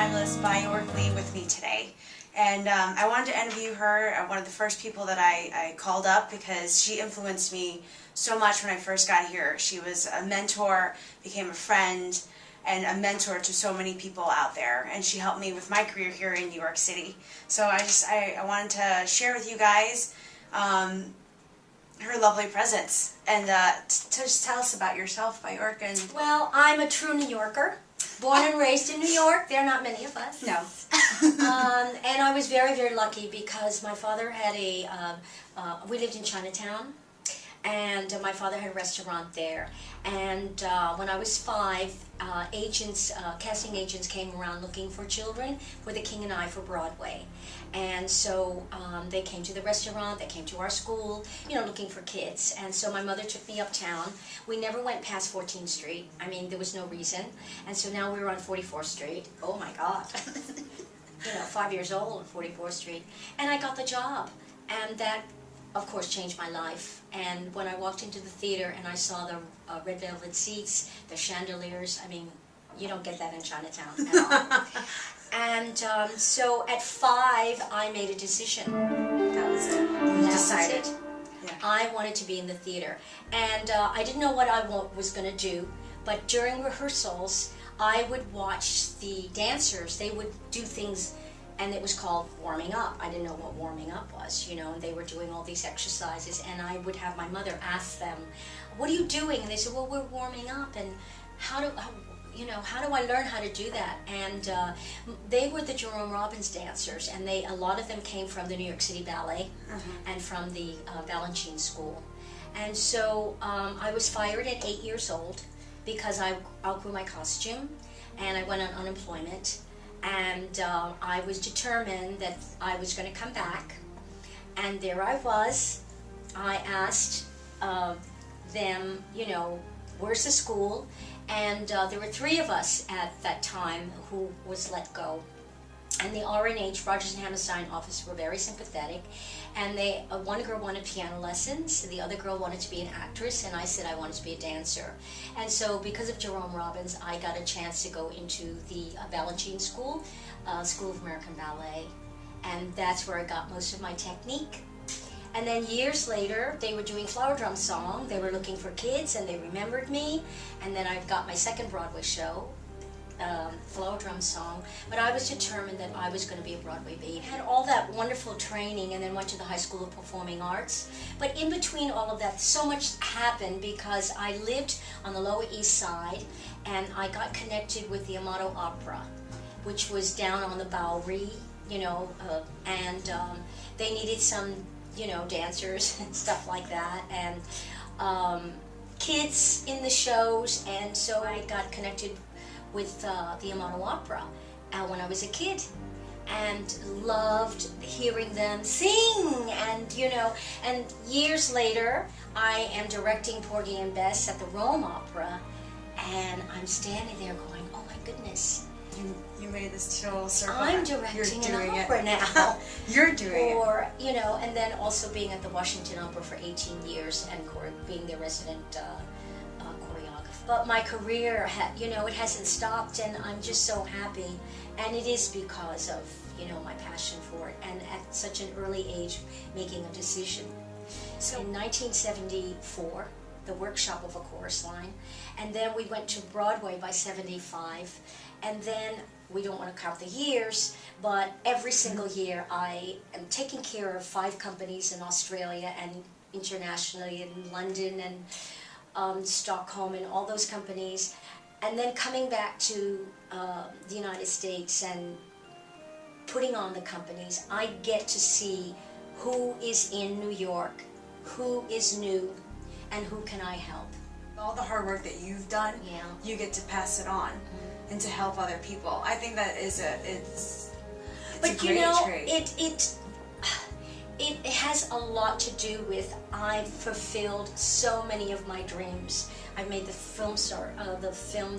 fabulous Baayork Lee with me today. And I wanted to interview her, one of the first people that I called up because she influenced me so much when I first got here. She was a mentor, became a friend, and a mentor to so many people out there. And she helped me with my career here in New York City. So I wanted to share with you guys her lovely presence. And just tell us about yourself, Baayork. Well, I'm a true New Yorker. Born and raised in New York. There are not many of us. No. And I was very, very lucky because my father had we lived in Chinatown, and my father had a restaurant there. And when I was 5, casting agents came around looking for children for The King and I for Broadway. And so they came to the restaurant, they came to our school, looking for kids. And so my mother took me uptown. We never went past 14th Street. I mean, there was no reason. And so now we were on 44th Street. Oh my God. 5 years old on 44th Street. And I got the job. And that, of course, changed my life. And when I walked into the theater and I saw the red velvet seats, the chandeliers, I mean, you don't get that in Chinatown at all. And so at 5, I made a decision. That was it. You decided. Yeah. I wanted to be in the theater. And I didn't know what I was going to do, but during rehearsals, I would watch the dancers. They would do things, and it was called warming up. I didn't know what warming up was, and they were doing all these exercises, and I would have my mother ask them, "What are you doing?" And they said, "Well, we're warming up." And how do I learn how to do that? And they were the Jerome Robbins dancers, and a lot of them came from the New York City Ballet and from the Balanchine School. And so I was fired at 8 years old because I outgrew my costume, and I went on unemployment. And I was determined that I was going to come back. And there I was. I asked them, where's the school? And there were 3 of us at that time who was let go. And the RNH, Rogers and Hammerstein office, were very sympathetic. And one girl wanted piano lessons, the other girl wanted to be an actress, and I said I wanted to be a dancer. And so because of Jerome Robbins, I got a chance to go into the Balanchine School, School of American Ballet. And that's where I got most of my technique. And then years later, they were doing Flower Drum Song. They were looking for kids, and they remembered me. And then I got my second Broadway show, Flower Drum Song. But I was determined that I was going to be a Broadway baby. I had all that wonderful training, and then went to the High School of Performing Arts. But in between all of that, so much happened because I lived on the Lower East Side, and I got connected with the Amato Opera, which was down on the Bowery, and they needed some dancers and stuff like that, and kids in the shows, and so I got connected with the Amato Opera when I was a kid, and loved hearing them sing, and and years later, I am directing Porgy and Bess at the Rome Opera, and I'm standing there going, oh my goodness. You made this total circle. I'm directing an opera now. You're doing it. And then also being at the Washington Opera for 18 years and being their resident choreographer. But my career, it hasn't stopped, and I'm just so happy. And it is because of, my passion for it, and at such an early age, making a decision. So in 1974, the workshop of a chorus line, and then we went to Broadway by 75, and then we don't want to count the years, but every single year I am taking care of 5 companies in Australia and internationally in London and Stockholm and all those companies, and then coming back to the United States and putting on the companies. I get to see who is in New York, who is new, and who can I help. All the hard work that you've done, you get to pass it on and to help other people. I think that is it's a great trait. It has a lot to do with I've fulfilled so many of my dreams. I made the film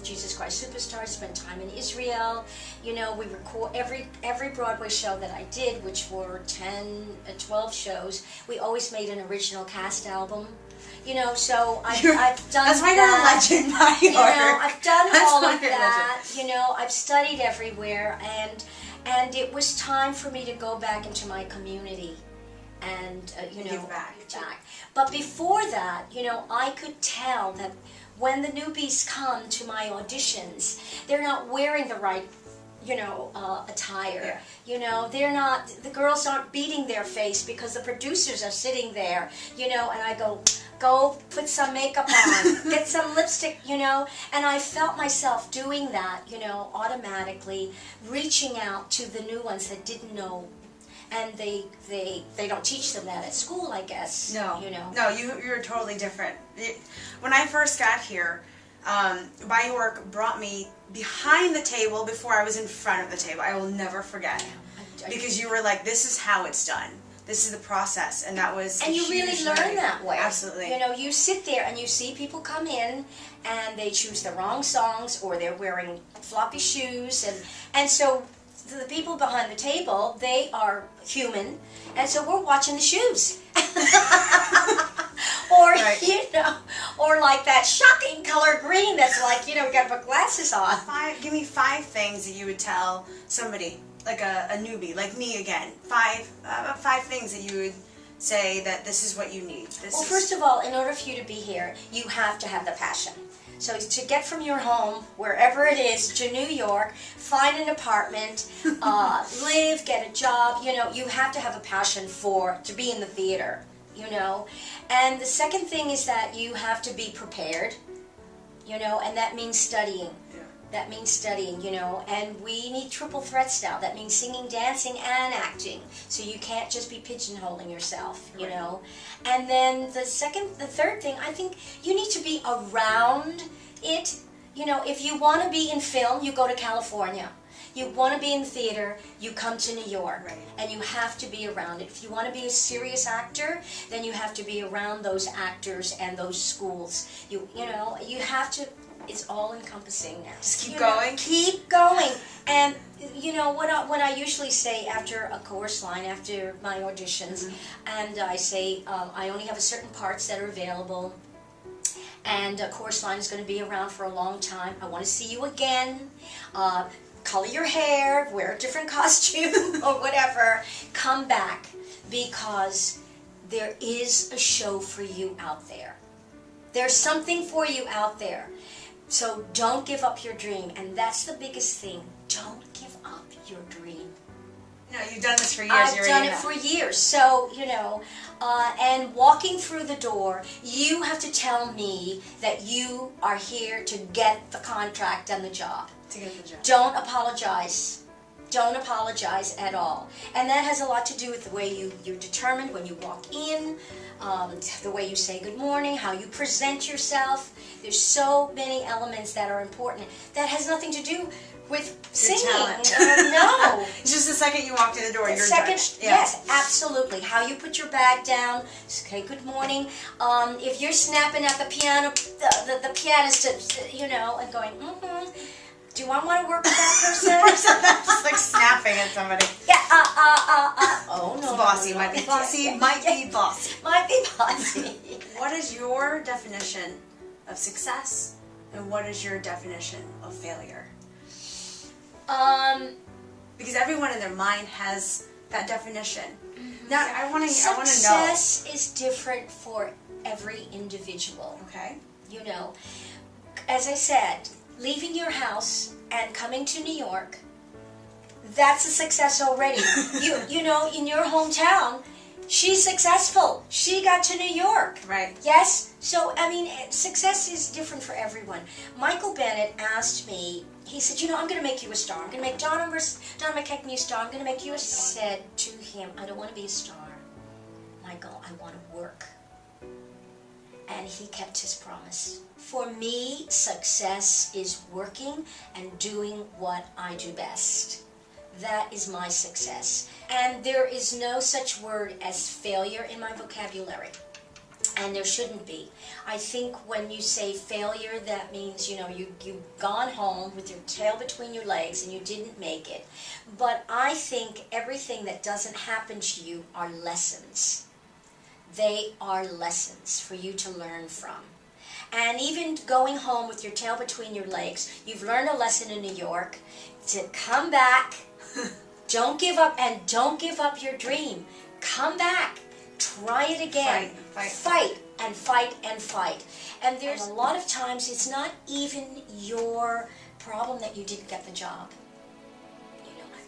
Jesus Christ Superstar, spent time in Israel. We record every Broadway show that I did, which were 12 shows. We always made an original cast album You know, so I've done That's why that. you're a legend, Baayork. You know, I've done That's all why of you're a that. legend. You know, I've studied everywhere, and it was time for me to go back into my community and you know, Give back. But before that, you know, I could tell that when the newbies come to my auditions, they're not wearing the right, you know, attire. Yeah. You know, they're not, the girls aren't beating their face because the producers are sitting there, you know, and I go put some makeup on, get some lipstick, you know, and I felt myself doing that, you know, automatically, reaching out to the new ones that didn't know, and they don't teach them that at school, I guess. No, you know. no, you're totally different. When I first got here, Baayork brought me behind the table before I was in front of the table. I will never forget. Because you were like, this is how it's done. This is the process, and that was and you really learn that way. Absolutely. You know, you sit there and you see people come in and they choose the wrong songs, or they're wearing floppy shoes, and so the people behind the table, they are human, and so we're watching the shoes. Or, right. You know, or like that shocking color green that's like, you know, we got to put glasses on. Give me 5 things that you would tell somebody, like a newbie, like me again. 5 things that you would say that this is what you need. First of all, in order for you to be here, you have to have the passion. So to get from your home, wherever it is, to New York, find an apartment, live, get a job, you know, you have to have a passion to be in the theater, you know. And the second thing is that you have to be prepared, you know, and that means studying. Yeah. That means studying, you know, and we need triple threats now. That means singing, dancing, and acting. So you can't just be pigeonholing yourself, you know. And then the third thing, I think you need to be around it. You know, if you want to be in film, you go to California. You want to be in theater, you come to New York. Right. And you have to be around it. If you want to be a serious actor, then you have to be around those actors and those schools. You know, you have to. It's all encompassing now. Just keep going. Keep going. And you know what I usually say after a chorus line, after my auditions, and I say I only have a certain parts that are available, and a chorus line is going to be around for a long time. I want to see you again. Color your hair, wear a different costume, or whatever. Come back, because there is a show for you out there. There's something for you out there. So don't give up your dream, and that's the biggest thing. Don't give up your dream. No, you've done this for years. I've done it for years. So, you know, and walking through the door, you have to tell me that you are here to get the contract and the job. To get the job. Don't apologize. Don't apologize at all. And that has a lot to do with the way you're determined when you walk in, the way you say good morning, how you present yourself. There's so many elements that are important. That has nothing to do with singing. No. It's just the second you walk in the door, you're judged. Yeah. Yes, absolutely. How you put your bag down, say good morning. If you're snapping at the piano, the pianist, you know, and going, do I want to work with that person? Just like snapping at somebody. Yeah, oh no. It's bossy, no. might be bossy, might be bossy. Might be bossy. What is your definition of success, and what is your definition of failure? Because everyone in their mind has that definition. Now, I want to know. Success is different for every individual. Okay. You know, as I said, leaving your house and coming to New York, that's a success already. You know, in your hometown, she's successful. She got to New York. Right. Yes? So, I mean, success is different for everyone. Michael Bennett asked me, he said, you know, I'm going to make you a star. I'm going to make Donna McKechnie a star. I'm going to make you a star. I said to him, I don't want to be a star. Michael, I want to work. And he kept his promise. For me, success is working and doing what I do best. That is my success. And there is no such word as failure in my vocabulary. And there shouldn't be. I think when you say failure, that means, you know, you've gone home with your tail between your legs and you didn't make it. But I think everything that doesn't happen to you are lessons. they are lessons for you to learn from. And even going home with your tail between your legs, you've learned a lesson in New York to come back, don't give up, and don't give up your dream. Come back, try it again, fight and fight and fight. And there's a lot of times it's not even your problem that you didn't get the job.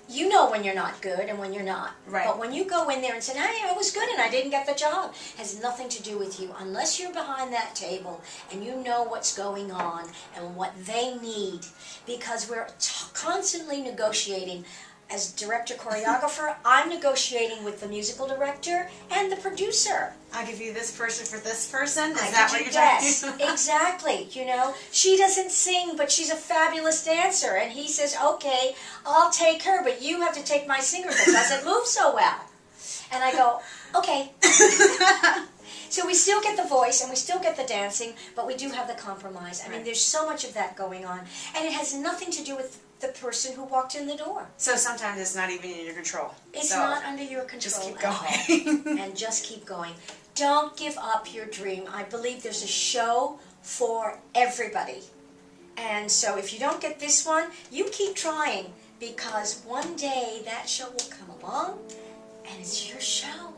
You know when you're not good and when you're not. Right. But when you go in there and say, hey, I was good and I didn't get the job, it has nothing to do with you. Unless you're behind that table and you know what's going on and what they need. Because we're constantly negotiating. As director choreographer, I'm negotiating with the musical director and the producer. I'll give you this person for this person? Is I that could what you're do- talking Yes, about? exactly. You know, she doesn't sing, but she's a fabulous dancer. And he says, okay, I'll take her, but you have to take my singer that doesn't move so well. And I go, okay. So we still get the voice and we still get the dancing, but we do have the compromise. I mean, there's so much of that going on. And it has nothing to do with the person who walked in the door. So sometimes it's not even in your control. It's So not under your control. just keep at all. going. And just keep going. Don't give up your dream. I believe there's a show for everybody. And so if you don't get this one, you keep trying, because one day that show will come along and it's your show.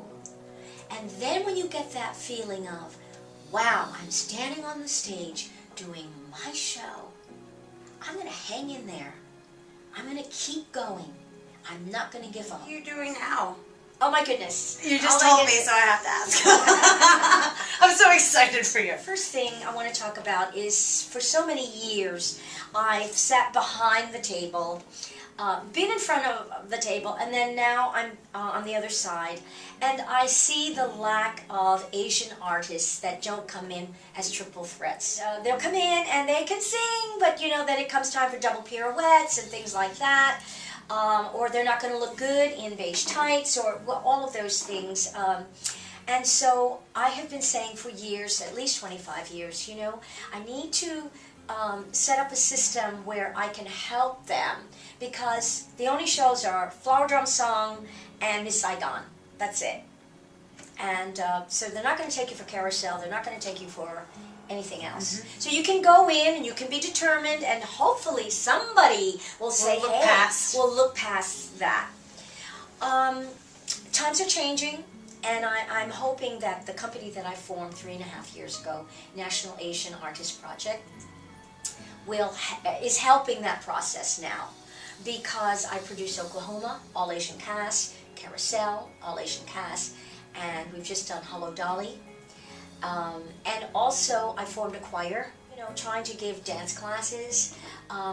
And then when you get that feeling of, wow, I'm standing on the stage doing my show, I'm going to hang in there. I'm going to keep going. I'm not going to give up. What are you doing now? Oh my goodness. You just Oh my told me, goodness. so I have to ask. I'm so excited for you. First thing I want to talk about is, for so many years, I've sat behind the table, been in front of the table, and then now I'm on the other side, and I see the lack of Asian artists that don't come in as triple threats. They'll come in and they can sing, but you know, then it comes time for double pirouettes and things like that. Or they're not going to look good in beige tights, or well, all of those things. And so I have been saying for years, at least 25 years, you know, I need to set up a system where I can help them, because the only shows are Flower Drum Song and Miss Saigon. That's it. And so they're not going to take you for Carousel. They're not going to take you for anything else. Mm-hmm. So you can go in and you can be determined, and hopefully somebody will say, we'll look past that. Times are changing, and I'm hoping that the company that I formed 3.5 years ago, National Asian Artist Project, is helping that process now, because I produce Oklahoma, all Asian cast, Carousel, all Asian cast, and we've just done Hello Dolly. And also I formed a choir, you know, trying to give dance classes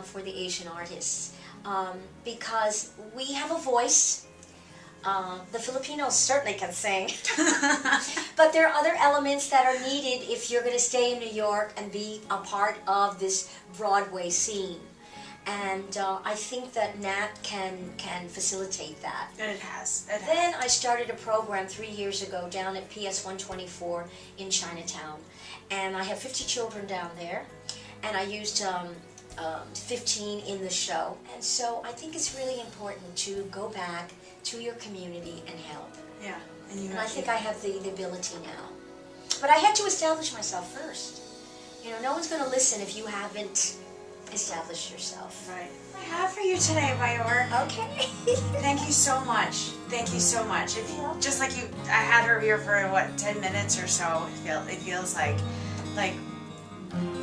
for the Asian artists, because we have a voice. The Filipinos certainly can sing, but there are other elements that are needed if you're going to stay in New York and be a part of this Broadway scene. And I think that Nat can facilitate that. And it has. Then I started a program 3 years ago down at PS 124 in Chinatown. And I have 50 children down there. And I used 15 in the show. And so I think it's really important to go back to your community and help. Yeah. And I think I have the ability now. But I had to establish myself first. You know, no one's going to listen if you haven't established yourself. Right. I have for you today, Baayork. Okay. Thank you so much. Thank you so much. Just like you, I had her here for what, 10 minutes or so. It feels like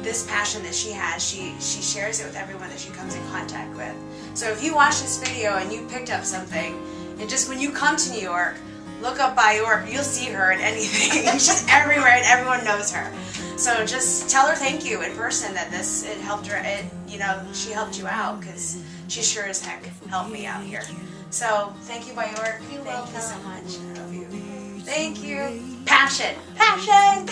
this passion that she has, she shares it with everyone that she comes in contact with. So if you watch this video and you picked up something, and just when you come to New York, look up Baayork, you'll see her in anything. She's everywhere and everyone knows her. So just tell her thank you in person that it helped her, you know, she helped you out, because she sure as heck helped me out here. So thank you, Baayork. Thank you so much. I love you. Thank you. Passion. Passion!